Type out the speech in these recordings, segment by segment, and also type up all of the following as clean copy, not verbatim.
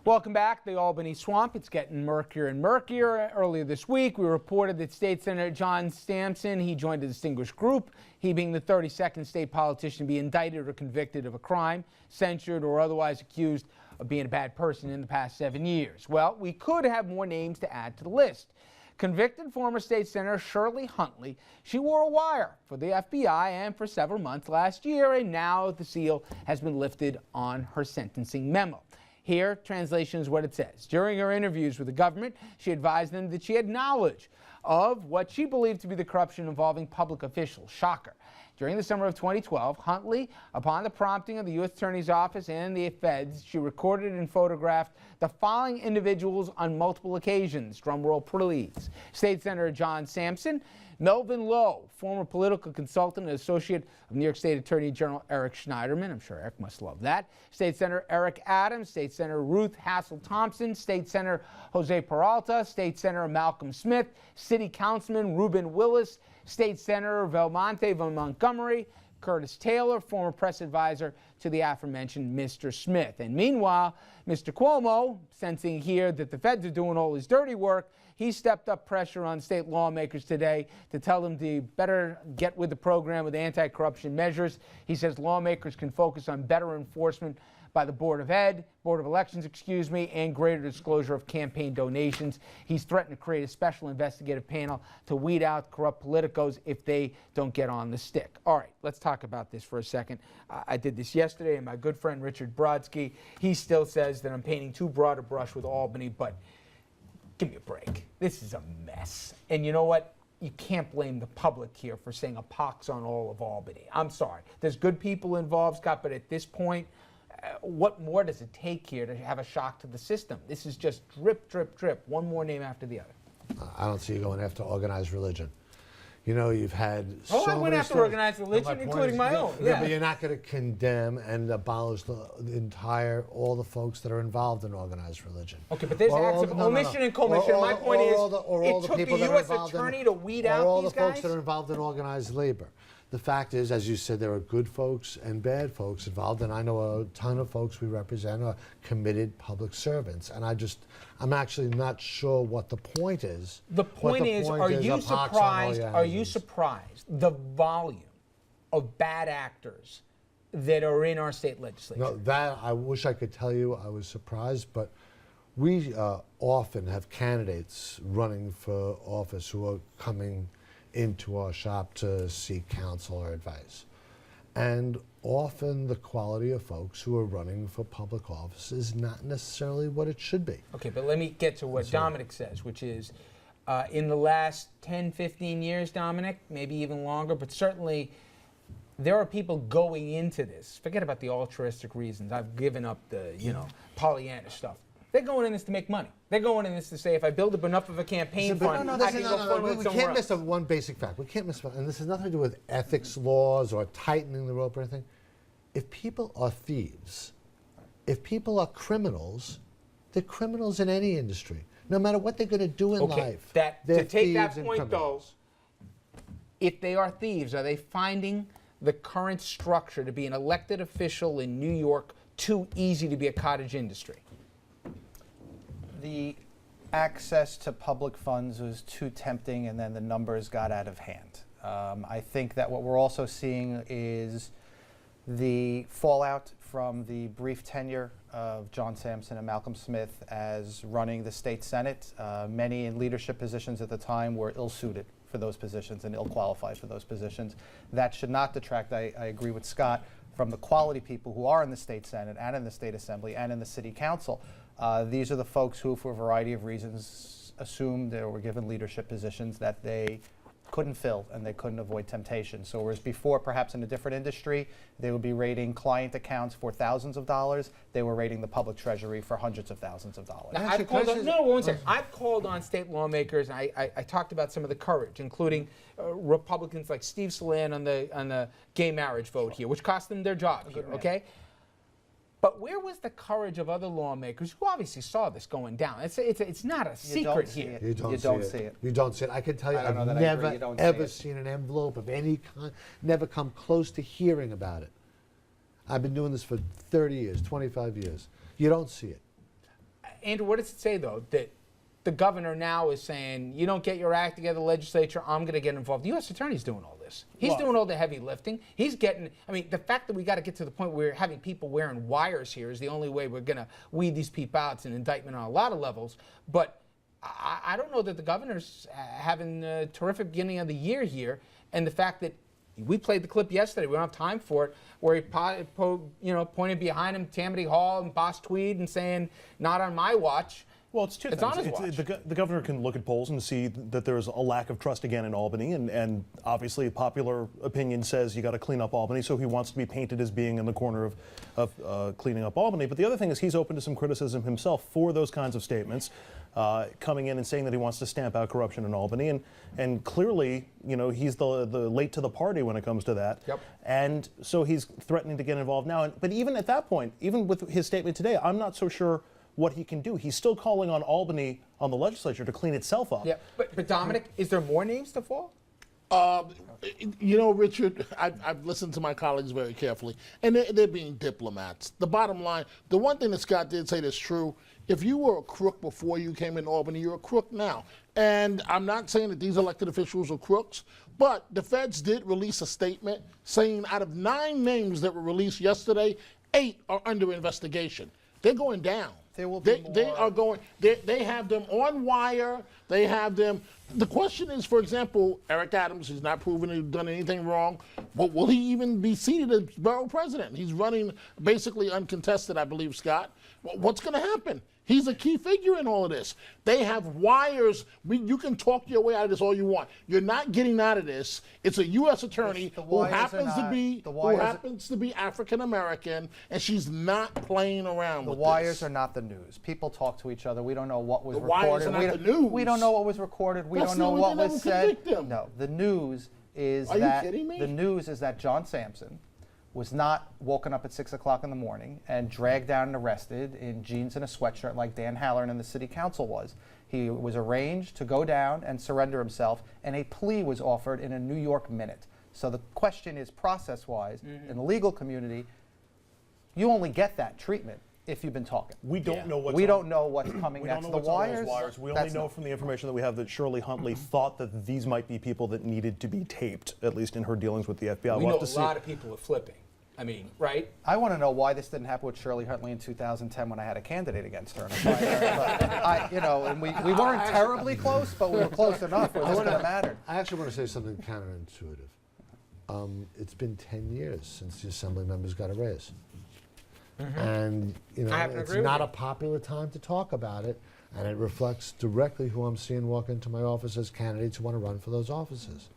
Welcome back. The Albany swamp, it's getting murkier and murkier. Earlier this week, we reported that State Senator John Sampson, he joined a distinguished group, he being the 32nd state politician to be indicted or convicted of a crime, censured or otherwise accused of being a bad person in the past 7 years. Well, we could have more names to add to the list. Convicted former state senator Shirley Huntley, she wore a wire for the FBI and for several months last year, and now the seal has been lifted on her sentencing memo. Here, translation is what it says. During her interviews with the government, she advised them that she had knowledge of what she believed to be the corruption involving public officials. Shocker. During the summer of 2012, Huntley, upon the prompting of the U.S. Attorney's Office and the feds, she recorded and photographed the following individuals on multiple occasions. Drumroll please. State Senator John Sampson, Melvin Lowe, former political consultant and associate of New York State Attorney General Eric Schneiderman. I'm sure Eric must love that. State Senator Eric Adams, State Senator Ruth Hassel-Thompson, State Senator Jose Peralta, State Senator Malcolm Smith, City Councilman Ruben Willis, State Senator Belmonte von Montgomery, Curtis Taylor, former press advisor to the aforementioned Mr. Smith. And meanwhile, Mr. Cuomo, sensing here that the feds are doing all his dirty work, he stepped up pressure on state lawmakers today to tell them to better get with the program with anti-corruption measures. He says lawmakers can focus on better enforcement by the Board of Elections, and greater disclosure of campaign donations. He's threatened to create a special investigative panel to weed out corrupt politicos if they don't get on the stick. All right, let's talk about this for a second. I did this yesterday, and my good friend Richard Brodsky, he still says that I'm painting too broad a brush with Albany, but give me a break. This is a mess. And you know what? You can't blame the public here for saying a pox on all of Albany. I'm sorry. There's good people involved, Scott, but at this point, what more does it take here to have a shock to the system? This is just drip, drip, drip. One more name after the other. I don't see you going after organized religion. You know, you've had I went after organized religion, including my own. Yeah, but you're not going to condemn and abolish all the folks that are involved in organized religion. Okay, but there's acts of omission and commission. My point is, it took the U.S. attorney to weed out these guys? All the folks that are involved in organized labor. The fact is, as you said, there are good folks and bad folks involved, and I know a ton of folks we represent are committed public servants, and I'm actually not sure what the point is. The point is, are you surprised the volume of bad actors that are in our state legislature? No, that I wish I could tell you I was surprised, but we often have candidates running for office who are coming into our shop to seek counsel or advice. And often the quality of folks who are running for public office is not necessarily what it should be. Okay, but let me get to what Dominic says, which is in the last 10, 15 years, Dominic, maybe even longer, but certainly there are people going into this. Forget about the altruistic reasons. I've given up the, Pollyanna stuff. They're going in this to make money. They're going in this to say, if I build up enough of a campaign fund, I can go fund it somewhere else. We can't miss one basic fact. We can't miss one, and this has nothing to do with ethics laws or tightening the rope or anything. If people are thieves, if people are criminals, they're criminals in any industry, no matter what they're going to do in life. To take that point, though, if they are thieves, are they finding the current structure to be an elected official in New York too easy to be a cottage industry? The access to public funds was too tempting, and then the numbers got out of hand. I think that what we're also seeing is the fallout from the brief tenure of John Sampson and Malcolm Smith as running the state Senate. Many in leadership positions at the time were ill-suited for those positions and ill-qualified for those positions. That should not detract, I agree with Scott, from the quality people who are in the state Senate and in the state Assembly and in the City Council. These are the folks who, for a variety of reasons, assumed or were given leadership positions that they couldn't fill and they couldn't avoid temptation. So whereas before, perhaps in a different industry, they would be raiding client accounts for thousands of dollars, they were raiding the public treasury for hundreds of thousands of dollars. Now, I've called on state lawmakers, and I talked about some of the courage, including Republicans like Steve Salan on the gay marriage vote here, which cost them their job here, okay? But where was the courage of other lawmakers who obviously saw this going down? It's not a secret here. You don't see it. You don't see it. I can tell you, I've never, ever seen an envelope of any kind, never come close to hearing about it. I've been doing this for 30 years, 25 years. You don't see it. Andrew, what does it say, though, that the governor now is saying, you don't get your act together, legislature, I'm going to get involved? The U.S. Attorney's doing all this. He's doing all the heavy lifting. He's getting, I mean, the fact that we got to get to the point where we're having people wearing wires here is the only way we're going to weed these people out. It's an indictment on a lot of levels. But I don't know that the governor's having a terrific beginning of the year here. And the fact that we played the clip yesterday, we don't have time for it, where he pointed behind him, Tammany Hall and Boss Tweed and saying, not on my watch. Well, it's two things. On his watch. The governor can look at polls and see that there's a lack of trust again in Albany, and obviously popular opinion says you got to clean up Albany, so he wants to be painted as being in the corner of cleaning up Albany. But the other thing is he's open to some criticism himself for those kinds of statements, coming in and saying that he wants to stamp out corruption in Albany, and clearly, he's the late to the party when it comes to that. Yep. And so he's threatening to get involved now. But even at that point, even with his statement today, I'm not so sure what he can do. He's still calling on Albany, on the legislature, to clean itself up. Yeah, but Dominic, is there more names to fall? Richard, I've listened to my colleagues very carefully, and they're being diplomats. The bottom line, the one thing that Scott did say that's true, if you were a crook before you came in Albany, you're a crook now. And I'm not saying that these elected officials are crooks, but the feds did release a statement saying out of 9 names that were released yesterday, 8 are under investigation. They're going down. There will be They more. are going. They have them on wire. They have them. The question is, for example, Eric Adams. He's not proven he's done anything wrong. But will he even be seated as borough president? He's running basically uncontested, I believe, Scott. What's going to happen? He's a key figure in all of this. They have wires. You can talk your way out of this all you want. You're not getting out of this. It's a U.S. attorney who happens to be African American, and she's not playing around with this. The wires are not the news. People talk to each other. We don't know what was recorded. Wires are not the news. We don't know what was recorded. We don't know what was said. No, the news is Are you kidding me? The news is that John Sampson was not woken up at 6 o'clock in the morning and dragged down and arrested in jeans and a sweatshirt like Dan Halloran and the city council was. He was arranged to go down and surrender himself, and a plea was offered in a New York minute. So the question is, process-wise, in the legal community, you only get that treatment if you've been talking. We don't know what's don't know what's coming We next. don't know The what's on wires. those wires. We only that's know not- from the information that we have that Shirley Huntley thought that these might be people that needed to be taped, at least in her dealings with the FBI. We We'll know have to a see. lot of people are flipping. I mean, right? I want to know why this didn't happen with Shirley Huntley in 2010 when I had a candidate against her. And we weren't terribly close, but we were close enough where this could have mattered. I actually want to say something counterintuitive. It's been 10 years since the assembly members got a raise. And I happen to it's agree with not you. a popular time to talk about it, and it reflects directly who I'm seeing walk into my office as candidates who want to run for those offices.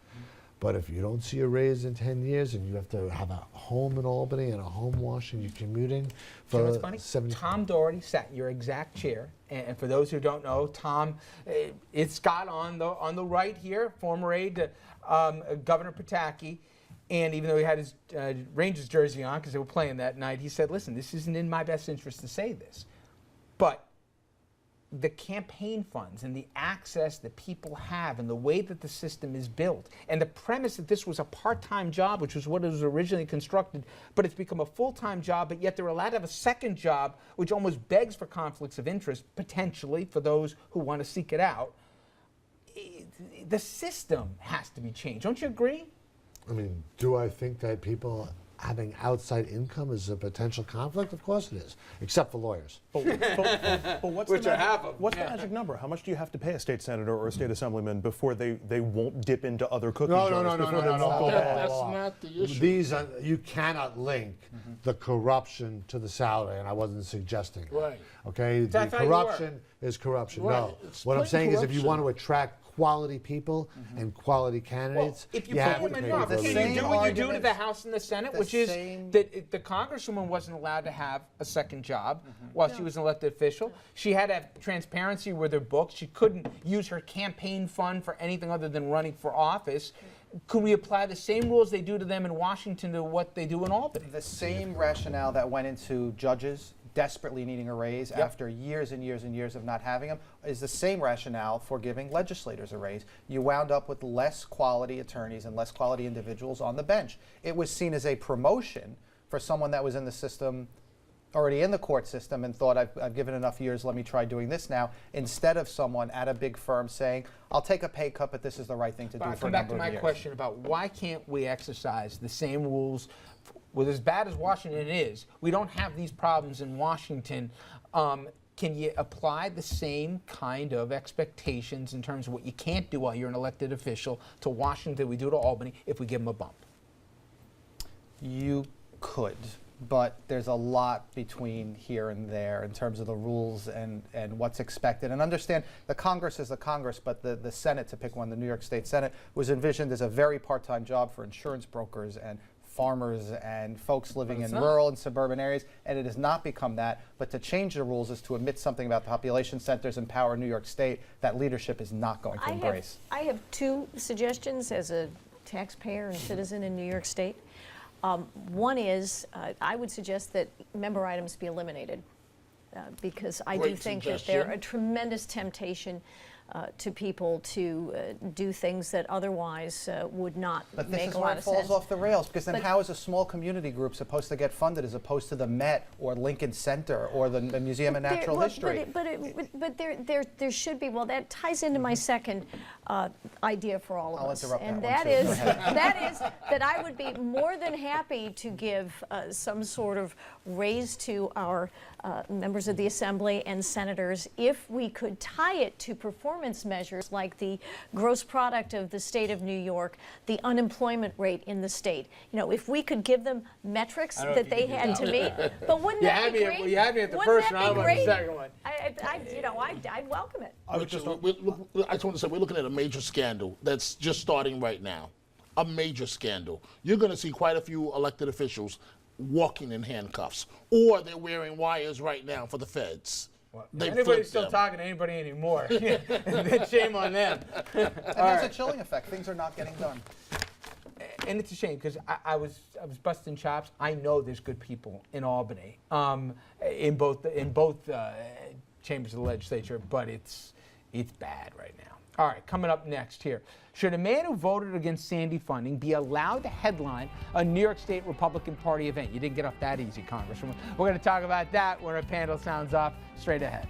But if you don't see a raise in 10 years and you have to have a home in Albany and a home wash and you're commuting You know for what's funny? 70 Tom Doherty sat in your exact chair, and for those who don't know, Tom, it's Scott on the right here, former aide to Governor Pataki, and even though he had his Rangers jersey on because they were playing that night, he said, "Listen, this isn't in my best interest to say this, but the campaign funds and the access that people have and the way that the system is built and the premise that this was a part-time job, which was what it was originally constructed, but it's become a full-time job, but yet they're allowed to have a second job, which almost begs for conflicts of interest, potentially, for those who want to seek it out. The system has to be changed. Don't you agree? I mean, do I think that people having outside income is a potential conflict? Of course it is, except for lawyers. But what's Which the are half of them, What's yeah. the magic number? How much do you have to pay a state senator or a state assemblyman before they won't dip into other cookie No, jars? no, no, before no, they no, won't go no. back? That's not the issue. These are, you cannot link the corruption to the salary, and I wasn't suggesting. Right. Okay, the That's how you corruption is corruption. Right. No, It's what I'm plain saying is if you corruption. want to attract quality people and quality candidates, Well, if you have put to them pay in the office, the can same you do what you do to argument- the House and the Senate, the which is same- that the Congresswoman wasn't allowed to have a second job while she was an elected official. She had to have transparency with her books. She couldn't use her campaign fund for anything other than running for office. Could we apply the same rules they do to them in Washington to what they do in Albany? The same rationale that went into judges desperately needing a raise after years and years and years of not having them is the same rationale for giving legislators a raise. You wound up with less quality attorneys and less quality individuals on the bench. It was seen as a promotion for someone that was in the system already in the court system and thought, I've given enough years, let me try doing this now, instead of someone at a big firm saying, I'll take a pay cut, but this is the right thing to do But for a come back number to of my years. question about why can't we exercise the same rules? With as bad as Washington is, we don't have these problems in Washington. Can you apply the same kind of expectations in terms of what you can't do while you're an elected official to Washington we do to Albany if we give them a bump? You could, but there's a lot between here and there in terms of the rules and what's expected. And understand, the Congress is the Congress, but the Senate, to pick one, the New York State Senate, was envisioned as a very part-time job for insurance brokers and farmers and folks living in rural and suburban areas, and it has not become that. But to change the rules is to omit something about the population centers and power in New York State that leadership is not going to embrace. I have two suggestions as a taxpayer and citizen in New York State. One is, I would suggest that member items be eliminated because I do Great think that suggestion. they're a tremendous temptation to people to do things that otherwise would not But this make is a where lot it of falls sense. off the rails, because then But- how is a small community group supposed to get funded as opposed to the Met or Lincoln Center or the Museum of Natural History? But there should be. Well, that ties into my second idea for all of I'll us, interrupt and that that one, too. is Go ahead. that is that I would be more than happy to give some sort of raise to our members of the Assembly and senators if we could tie it to performance measures like the gross product of the state of New York, the unemployment rate in the state. You know, if we could give them metrics don't know that if they you can had do to that. meet. But wouldn't that be great? You had me at the Wouldn't first that one, be I'm on the great? second one. I'd welcome it. I just want to say we're looking at a major scandal that's just starting right now. A major scandal. You're going to see quite a few elected officials walking in handcuffs, or they're wearing wires right now for the feds. They Anybody's flipped still them. talking to anybody anymore? Shame on them. And there's a chilling effect. Things are not getting done. And it's a shame because I was busting chops. I know there's good people in Albany, in both chambers of the legislature, but it's bad right now. All right, coming up next here. Should a man who voted against Sandy funding be allowed to headline a New York State Republican Party event? You didn't get off that easy, Congresswoman. We're going to talk about that when our panel sounds off straight ahead.